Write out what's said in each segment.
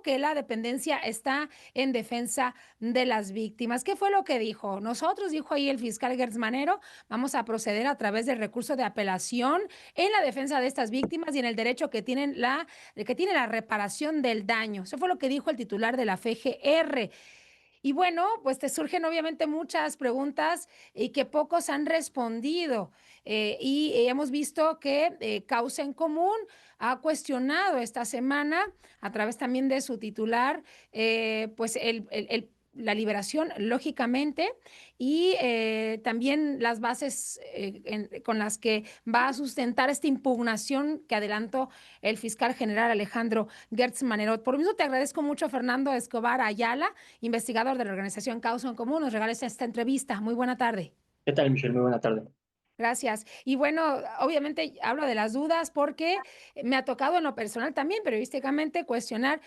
que la dependencia está en defensa de las víctimas. ¿Qué fue lo que dijo? Nosotros, dijo ahí el fiscal Gertz Manero, vamos a proceder a través del recurso de apelación en la defensa de estas víctimas y en el derecho que tiene la reparación del daño. Eso fue lo que dijo el titular de la FGR. Y bueno, pues te surgen obviamente muchas preguntas y que pocos han respondido. Y hemos visto que Causa en Común ha cuestionado esta semana, a través también de su titular, pues la liberación, lógicamente, y también las bases con las que va a sustentar esta impugnación que adelantó el fiscal general Alejandro Gertz Manero. Por lo mismo, te agradezco mucho, Fernando Escobar Ayala, investigador de la organización Causa en Común, nos regales esta entrevista. Muy buena tarde. ¿Qué tal, Michelle? Muy buena tarde. Gracias. Y bueno, obviamente hablo de las dudas porque me ha tocado en lo personal también, periodísticamente, cuestionar,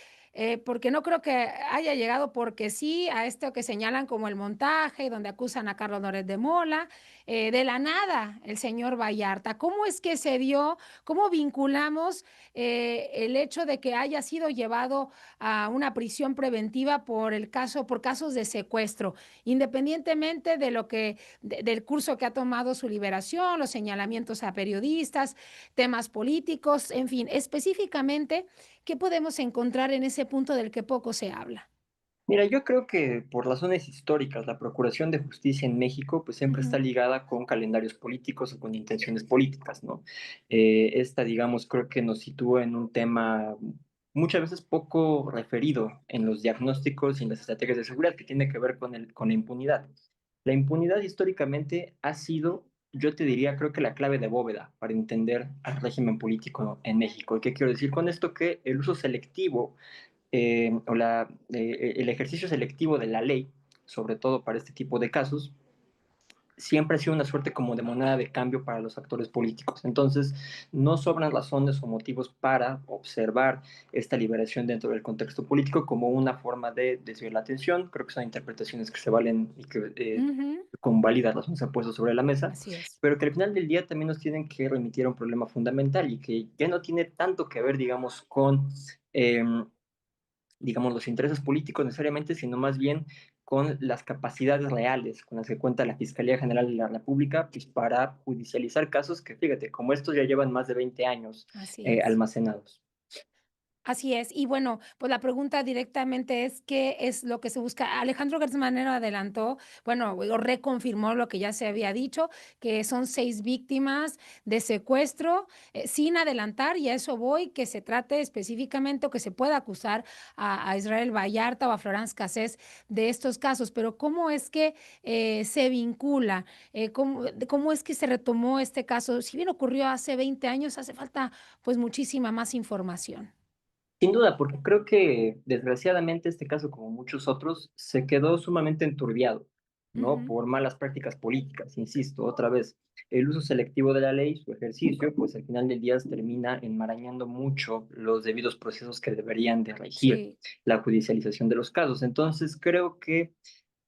porque no creo que haya llegado porque sí a esto que señalan como el montaje, donde acusan a Carlos Loret de Mola, de la nada el señor Vallarta. ¿Cómo es que se dio, cómo vinculamos el hecho de que haya sido llevado a una prisión preventiva por casos de secuestro, independientemente de lo que del curso que ha tomado su liberación, los señalamientos a periodistas, temas políticos, en fin, específicamente, ¿qué podemos encontrar en ese punto del que poco se habla? Mira, yo creo que por razones históricas, la Procuración de Justicia en México pues siempre está Ujú. ligada con calendarios políticos o con intenciones políticas, ¿no? Esta, digamos, creo que nos sitúa en un tema muchas veces poco referido en los diagnósticos y en las estrategias de seguridad que tiene que ver con la impunidad. La impunidad históricamente ha sido, yo te diría, creo que la clave de bóveda para entender al régimen político en México. ¿Y qué quiero decir con esto? Que el uso selectivo el ejercicio selectivo de la ley, sobre todo para este tipo de casos, siempre ha sido una suerte como de moneda de cambio para los actores políticos. Entonces, no sobran razones o motivos para observar esta liberación dentro del contexto político como una forma de desviar la atención. Creo que son interpretaciones que se valen y que Ujú. con válidas razones se han puesto sobre la mesa, Así es. pero que al final del día también nos tienen que remitir a un problema fundamental y que ya no tiene tanto que ver, digamos, con eh, digamos, los intereses políticos necesariamente, sino más bien con las capacidades reales con las que cuenta la Fiscalía General de la República pues, para judicializar casos que, fíjate, como estos ya llevan más de 20 años Así es. almacenados. Así es. Y bueno, pues la pregunta directamente es, ¿qué es lo que se busca? Alejandro Gertz Manero adelantó, bueno, o reconfirmó lo que ya se había dicho, que son 6 víctimas de secuestro, sin adelantar, y a eso voy, que se trate específicamente o que se pueda acusar a Israel Vallarta o a Florence Cassés de estos casos. Pero ¿cómo es que se vincula? ¿Cómo es que se retomó este caso? Si bien ocurrió hace 20 años, hace falta pues muchísima más información. Sin duda, porque creo que desgraciadamente este caso, como muchos otros, se quedó sumamente enturbiado, ¿no? Ujú. Por malas prácticas políticas, insisto, otra vez, el uso selectivo de la ley, su ejercicio, pues al final del día termina enmarañando mucho los debidos procesos que deberían de regir Sí, la judicialización de los casos. Entonces, creo que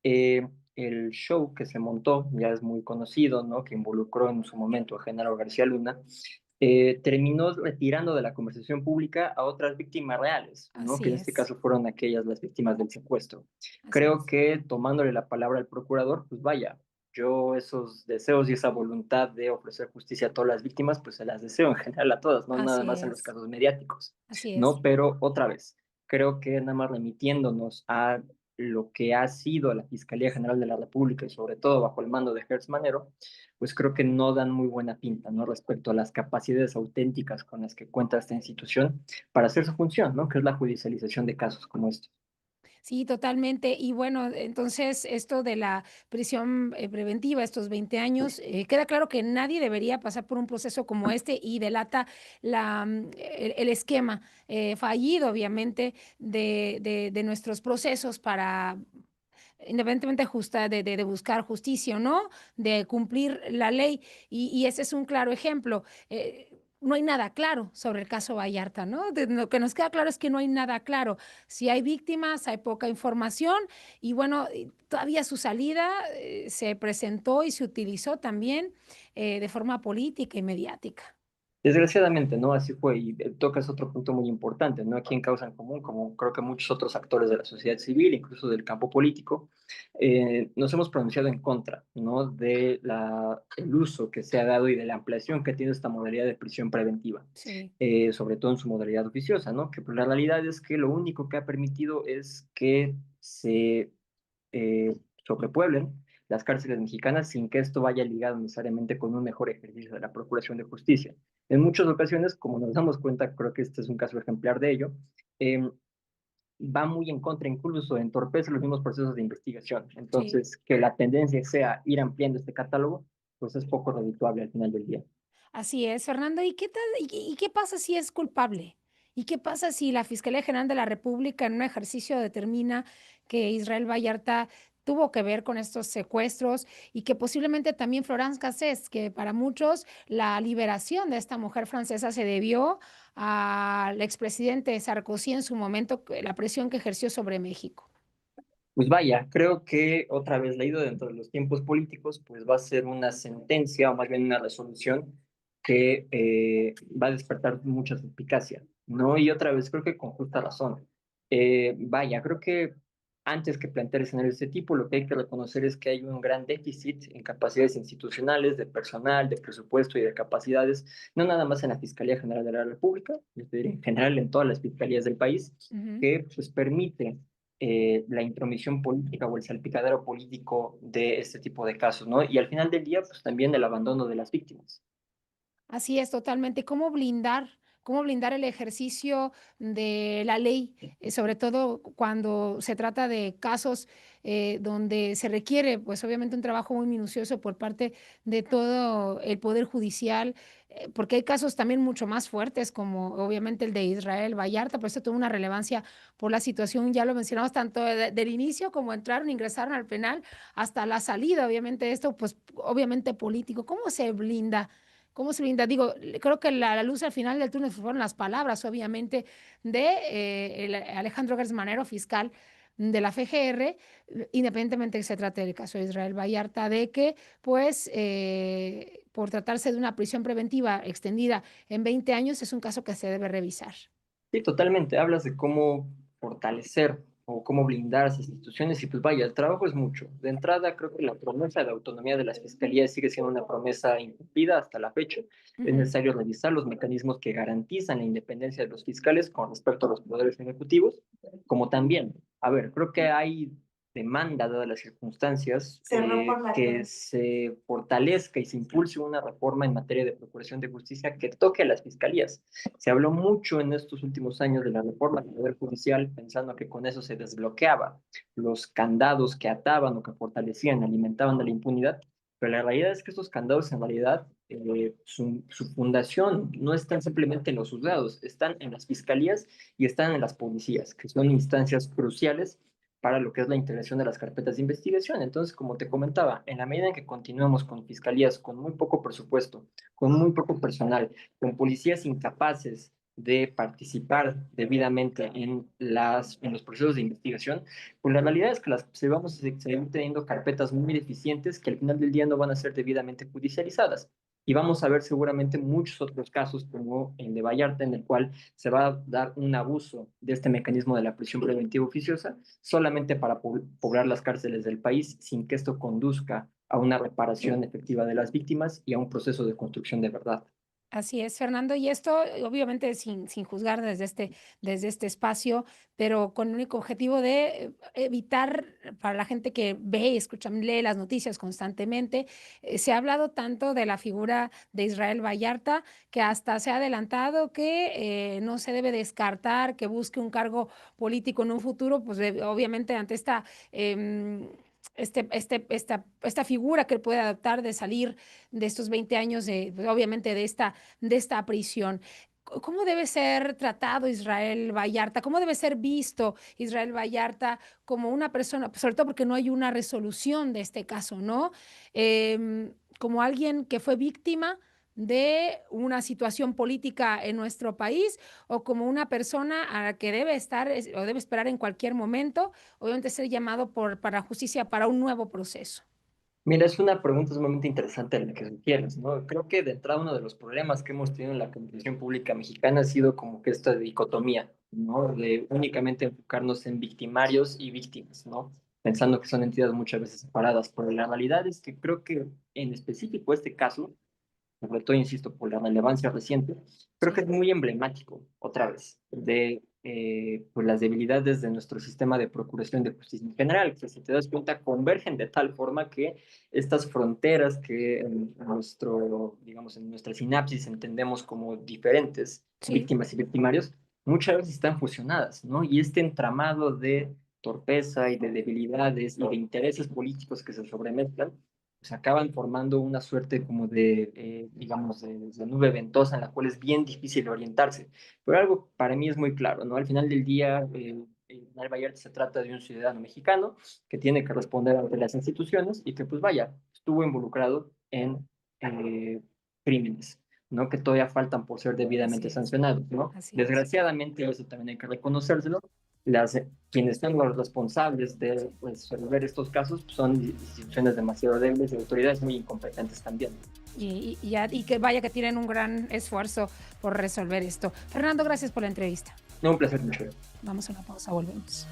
el show que se montó, ya es muy conocido, ¿no? Que involucró en su momento a Genaro García Luna, terminó retirando de la conversación pública a otras víctimas reales, ¿no? Que así en este es, caso fueron aquellas las víctimas del secuestro. así Creo es, que tomándole la palabra al procurador, pues vaya, yo esos deseos y esa voluntad de ofrecer justicia a todas las víctimas, pues se las deseo en general a todas, no nada así más en los es, casos mediáticos, así es. ¿no? Pero otra vez, creo que nada más remitiéndonos a lo que ha sido la Fiscalía General de la República y sobre todo bajo el mando de Gertz Manero, pues creo que no dan muy buena pinta, ¿no? Respecto a las capacidades auténticas con las que cuenta esta institución para hacer su función, ¿no? Que es la judicialización de casos como estos. Sí, totalmente. Y bueno, entonces esto de la prisión preventiva, estos 20 años, queda claro que nadie debería pasar por un proceso como este y delata el esquema fallido, obviamente, de nuestros procesos para independientemente de buscar justicia o no, de cumplir la ley. Y ese es un claro ejemplo. No hay nada claro sobre el caso Vallarta, ¿no? Lo que nos queda claro es que no hay nada claro. Si hay víctimas, hay poca información y bueno, todavía su salida se presentó y se utilizó también de forma política y mediática. Desgraciadamente, ¿no? Así fue, y tocas otro punto muy importante, ¿no? Aquí en Causa en Común, como creo que muchos otros actores de la sociedad civil, incluso del campo político, nos hemos pronunciado en contra, ¿no? De el uso que se ha dado y de la ampliación que tiene esta modalidad de prisión preventiva, Sí, sobre todo en su modalidad oficiosa, ¿no? Que pues, la realidad es que lo único que ha permitido es que se eh, sobrepueblen las cárceles mexicanas sin que esto vaya ligado necesariamente con un mejor ejercicio de la procuración de justicia. En muchas ocasiones, como nos damos cuenta, creo que este es un caso ejemplar de ello, eh, va muy en contra, incluso entorpece los mismos procesos de investigación. sí. Entonces, que la tendencia sea ir ampliando este catálogo, pues es poco redituable al final del día. Así es, Fernando. ¿Y qué tal, y qué pasa si es culpable? ¿Y qué pasa si la Fiscalía General de la República en un ejercicio determina que Israel Vallarta tuvo que ver con estos secuestros y que posiblemente también Florence Cassés, que para muchos la liberación de esta mujer francesa se debió al expresidente Sarkozy en su momento, la presión que ejerció sobre México? Pues vaya, creo que otra vez leído dentro de los tiempos políticos, pues va a ser una sentencia o más bien una resolución que va a despertar mucha suspicacia, ¿no? Y otra vez creo que con justa razón. Vaya, creo que antes que plantear escenarios de este tipo, lo que hay que reconocer es que hay un gran déficit en capacidades institucionales, de personal, de presupuesto y de capacidades, no nada más en la Fiscalía General de la República, es decir, en general en todas las fiscalías del país, Ujú. que pues permite la intromisión política o el salpicadero político de este tipo de casos, ¿no? Y al final del día, pues también el abandono de las víctimas. Así es, totalmente. Cómo blindar el ejercicio de la ley, sobre todo cuando se trata de casos donde se requiere, pues obviamente un trabajo muy minucioso por parte de todo el Poder Judicial, porque hay casos también mucho más fuertes, como obviamente el de Israel Vallarta, pero esto tuvo una relevancia por la situación, ya lo mencionamos, tanto del inicio como entraron, ingresaron al penal, hasta la salida, obviamente esto, pues obviamente político. ¿Cómo se blinda? ¿Cómo se brinda? Digo, creo que la luz al final del túnel fueron las palabras, obviamente, de Alejandro Gersmanero, fiscal de la FGR, independientemente que se trate del caso de Israel Vallarta, de que, pues, por tratarse de una prisión preventiva extendida en 20 años, es un caso que se debe revisar. Sí, totalmente. Hablas de cómo fortalecer o cómo blindar esas instituciones y pues vaya, el trabajo es mucho. De entrada, creo que la promesa de autonomía de las fiscalías sigue siendo una promesa incumplida hasta la fecha. Es Ujú. necesario revisar los mecanismos que garantizan la independencia de los fiscales con respecto a los poderes ejecutivos, como también, a ver, creo que hay demanda, dadas las circunstancias, que se fortalezca y se impulse una reforma en materia de procuración de justicia que toque a las fiscalías. Se habló mucho en estos últimos años de la reforma del Poder Judicial, pensando que con eso se desbloqueaba los candados que ataban o que fortalecían, alimentaban de la impunidad, pero la realidad es que estos candados en realidad, su fundación no están simplemente en los juzgados, están en las fiscalías y están en las policías, que son instancias cruciales para lo que es la integración de las carpetas de investigación. Entonces, como te comentaba, en la medida en que continuamos con fiscalías con muy poco presupuesto, con muy poco personal, con policías incapaces de participar debidamente en los procesos de investigación, pues la realidad es que se vamos a seguir teniendo carpetas muy deficientes que al final del día no van a ser debidamente judicializadas. Y vamos a ver seguramente muchos otros casos como el de Vallarta, en el cual se va a dar un abuso de este mecanismo de la prisión preventiva oficiosa solamente para poblar las cárceles del país sin que esto conduzca a una reparación efectiva de las víctimas y a un proceso de construcción de verdad. Así es, Fernando. Y esto, obviamente, sin juzgar desde este espacio, pero con el único objetivo de evitar para la gente que ve y escucha, lee las noticias constantemente. Se ha hablado tanto de la figura de Israel Vallarta que hasta se ha adelantado que no se debe descartar que busque un cargo político en un futuro, pues obviamente ante em, esta figura que él puede adoptar de salir de estos 20 años, pues, obviamente, de esta prisión. ¿Cómo debe ser tratado Israel Vallarta? ¿Cómo debe ser visto Israel Vallarta como una persona, sobre todo porque no hay una resolución de este caso, ¿no? Como alguien que fue víctima de una situación política en nuestro país o como una persona a la que debe estar o debe esperar en cualquier momento, obviamente ser llamado para justicia para un nuevo proceso. Mira, es una pregunta sumamente interesante la que sugieres, ¿no? Creo que de entrada uno de los problemas que hemos tenido en la comunicación pública mexicana ha sido como que esta dicotomía, ¿no? De únicamente enfocarnos en victimarios y víctimas, ¿no? Pensando que son entidades muchas veces separadas, pero la realidad es que creo que en específico este caso sobre todo, insisto, por la relevancia reciente, creo que Sí, es muy emblemático, otra vez, de pues las debilidades de nuestro sistema de procuración de justicia en general, que si te das cuenta, convergen de tal forma que estas fronteras que en nuestro, digamos, en nuestra sinapsis entendemos como diferentes, sí, víctimas y victimarios, muchas veces están fusionadas, ¿no? Y este entramado de torpeza y de debilidades y de intereses políticos que se sobremezclan, pues acaban formando una suerte como de, digamos, de nube ventosa en la cual es bien difícil orientarse. Pero algo para mí es muy claro, ¿no? Al final del día, Nal Vallarta se trata de un ciudadano mexicano que tiene que responder ante las instituciones y que, pues vaya, estuvo involucrado en crímenes, ¿no? Que todavía faltan por ser así debidamente es, sancionados, ¿no? así es. Desgraciadamente, eso también hay que reconocérselo, quienes son los responsables de resolver estos casos pues, son instituciones demasiado débiles y autoridades muy incompetentes también. Y que vaya que tienen un gran esfuerzo por resolver esto. Fernando, gracias por la entrevista. No, un placer mucho. Vamos a una pausa, volvemos.